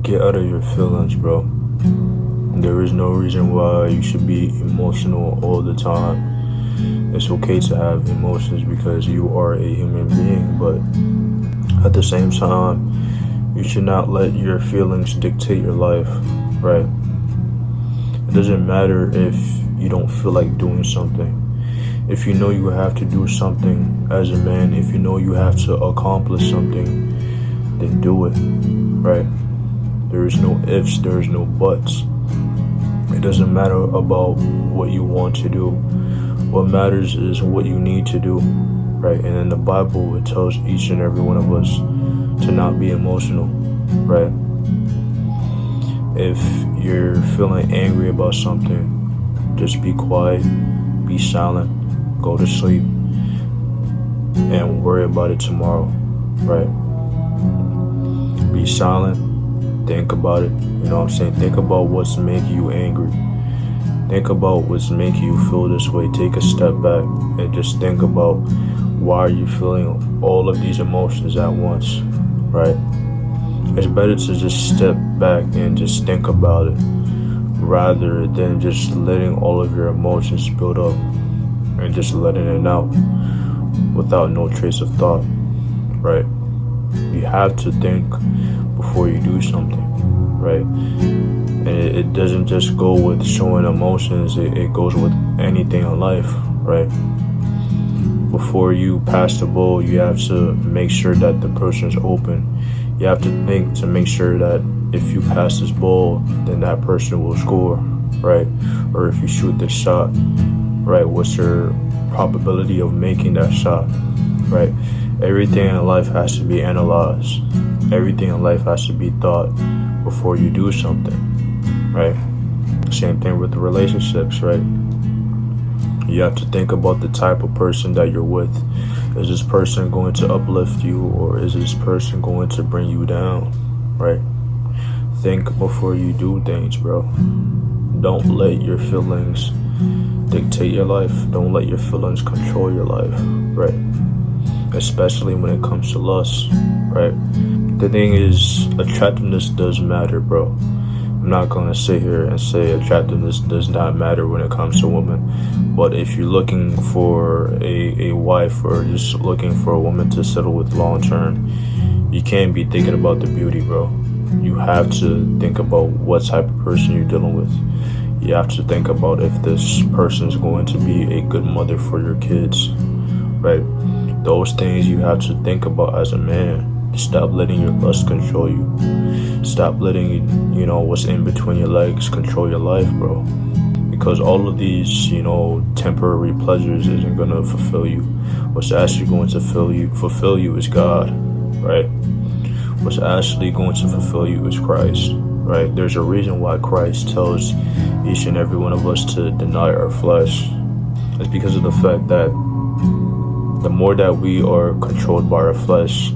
Get out of your feelings, bro. There is no reason why you should be emotional all the time. It's okay to have emotions because you are a human being, but at the same time, you should not let your feelings dictate your life, right? It doesn't matter if you don't feel like doing something. If you know you have to do something as a man, if you know you have to accomplish something, then do it, right? There is no ifs, there is no buts. It doesn't matter about what you want to do. What matters is what you need to do, right? And in the Bible, it tells each and every one of us to not be emotional, right? If you're feeling angry about something, just be quiet, be silent, go to sleep, and worry about it tomorrow, right? Be silent, think about it, you know what I'm saying? Think about what's making you angry. Think about what's making you feel this way. Take a step back and just think about why are you feeling all of these emotions at once, right? It's better to just step back and just think about it rather than just letting all of your emotions build up and just letting it out without no trace of thought, right? You have to think before you do something, right? And it doesn't just go with showing emotions, it goes with anything in life, right? Before you pass the ball, you have to make sure that the person's open. You have to think to make sure that if you pass this ball, then that person will score, right? Or if you shoot this shot, right? What's your probability of making that shot, right? Everything in life has to be analyzed. Everything in life has to be thought before you do something, right? Same thing with the relationships, right? You have to think about the type of person that you're with. Is this person going to uplift you, or is this person going to bring you down, right? Think before you do things, bro. Don't let your feelings dictate your life. Don't let your feelings control your life, right? Especially when it comes to lust, right? The thing is, attractiveness does matter, bro. I'm not going to sit here and say attractiveness does not matter when it comes to women. But if you're looking for a wife or just looking for a woman to settle with long term, you can't be thinking about the beauty, bro. You have to think about what type of person you're dealing with. You have to think about if this person is going to be a good mother for your kids, right? Those things you have to think about as a man. Stop letting your lust control you. Stop letting, what's in between your legs control your life, bro. Because all of these, temporary pleasures isn't going to fulfill you. What's actually going to fulfill you is God, right? What's actually going to fulfill you is Christ, right? There's a reason why Christ tells each and every one of us to deny our flesh. It's because of the fact that the more that we are controlled by our flesh,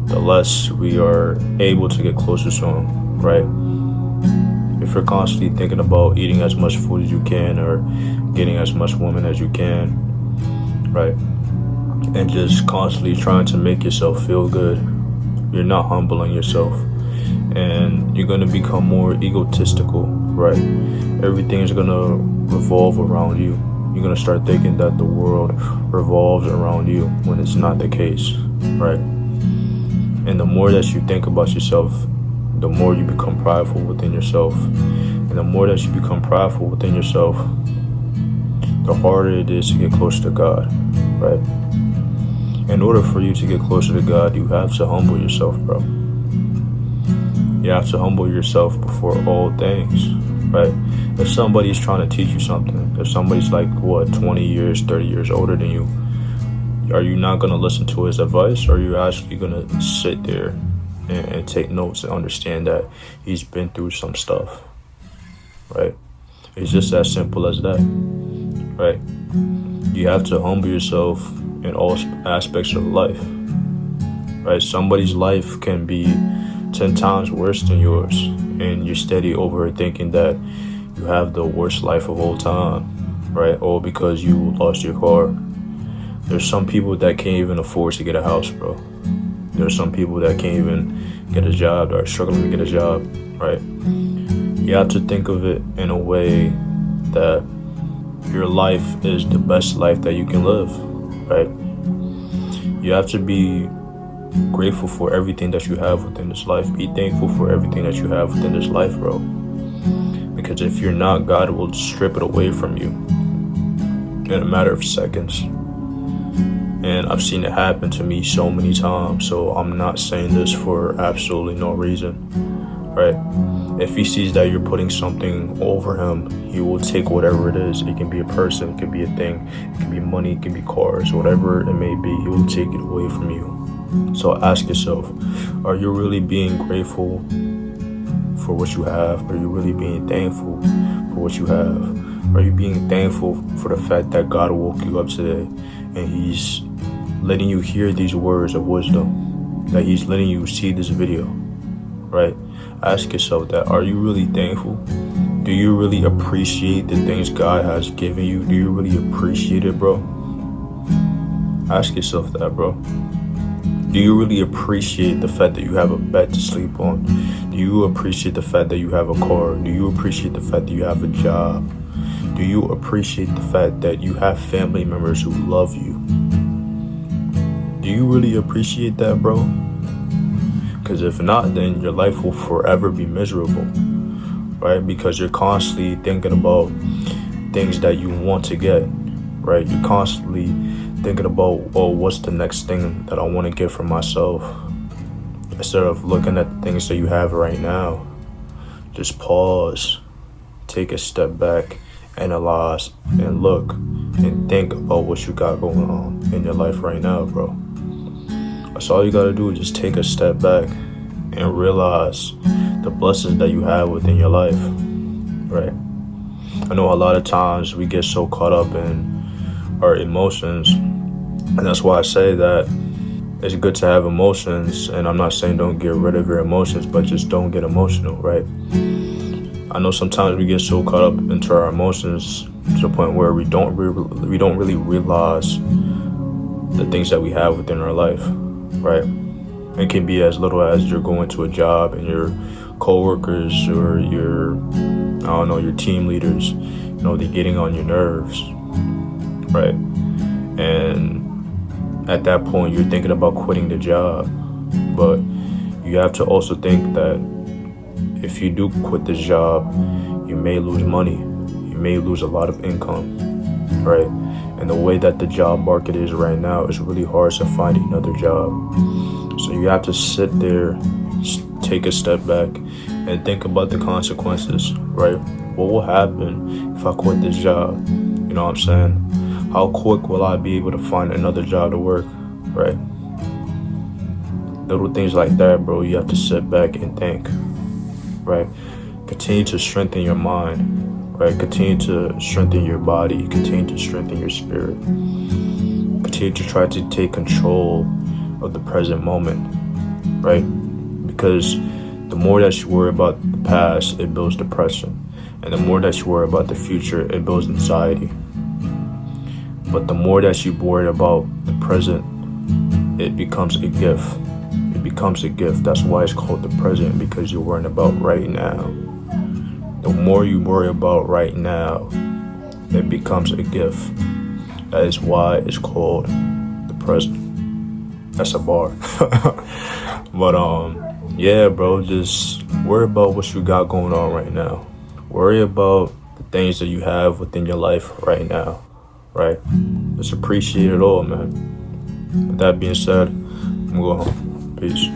the less we are able to get closer to him, right? If you're constantly thinking about eating as much food as you can or getting as much woman as you can, right? And just constantly trying to make yourself feel good, you're not humbling yourself. And you're going to become more egotistical, right? Everything is going to revolve around you. You're going to start thinking that the world revolves around you when it's not the case, right? And the more that you think about yourself, the more you become prideful within yourself. And the more that you become prideful within yourself, the harder it is to get closer to God, right? In order for you to get closer to God, you have to humble yourself, bro. You have to humble yourself before all things, right? If somebody's trying to teach you something, if somebody's 20 years, 30 years older than you, are you not going to listen to his advice? Or are you actually going to sit there and take notes and understand that he's been through some stuff, right? It's just as simple as that, right? You have to humble yourself in all aspects of life, right? Somebody's life can be 10 times worse than yours, and you're steady over thinking that you have the worst life of all time, right? All because you lost your car. There's some people that can't even afford to get a house, bro. There's some people that can't even get a job, or are struggling to get a job, right? You have to think of it in a way that your life is the best life that you can live, right? You have to be grateful for everything that you have within this life. Be thankful for everything that you have within this life, bro. Because if you're not, God will strip it away from you in a matter of seconds. And I've seen it happen to me so many times, so I'm not saying this for absolutely no reason, right? If he sees that you're putting something over him, he will take whatever it is. It can be a person, it can be a thing, it can be money, it can be cars, whatever it may be, he will take it away from you. So ask yourself, are you really being grateful for what you have? Are you really being thankful for what you have? Are you being thankful for the fact that God woke you up today and he's letting you hear these words of wisdom, that he's letting you see this video, right? Ask yourself that. Are you really thankful? Do you really appreciate the things God has given you? Do you really appreciate it, bro? Ask yourself that, bro. Do you really appreciate the fact that you have a bed to sleep on? Do you appreciate the fact that you have a car? Do you appreciate the fact that you have a job? Do you appreciate the fact that you have family members who love you? Do you really appreciate that, bro? Because if not, then your life will forever be miserable, right? Because you're constantly thinking about things that you want to get, right? You're constantly thinking about, oh, what's the next thing that I want to get for myself? Instead of looking at the things that you have right now, just pause, take a step back, analyze, and look, and think about what you got going on in your life right now, bro. That's all you gotta do, is just take a step back and realize the blessings that you have within your life, right? I know a lot of times we get so caught up in our emotions, and that's why I say that it's good to have emotions, and I'm not saying don't get rid of your emotions, but just don't get emotional, right? I know sometimes we get so caught up into our emotions to the point where we don't really realize the things that we have within our life, right? It can be as little as you're going to a job and your coworkers or your team leaders, they're getting on your nerves, right? And at that point, you're thinking about quitting the job. But you have to also think that if you do quit this job, you may lose money. You may lose a lot of income, right? And the way that the job market is right now, it's really hard to find another job. So you have to sit there, take a step back, and think about the consequences, right? What will happen if I quit this job? You know what I'm saying? How quick will I be able to find another job to work, right? Little things like that, bro, you have to sit back and think, right? Continue to strengthen your mind, right? Continue to strengthen your body. Continue to strengthen your spirit. Continue to try to take control of the present moment, right? Because the more that you worry about the past, it builds depression. And the more that you worry about the future, it builds anxiety. But the more that you worry about the present, it becomes a gift. It becomes a gift. That's why it's called the present, because you're worrying about right now. The more you worry about right now, it becomes a gift. That is why it's called the present. That's a bar. But yeah, bro, just worry about what you got going on right now. Worry about the things that you have within your life right now, right? Just appreciate it all, man. With that being said, I'm going home. Peace.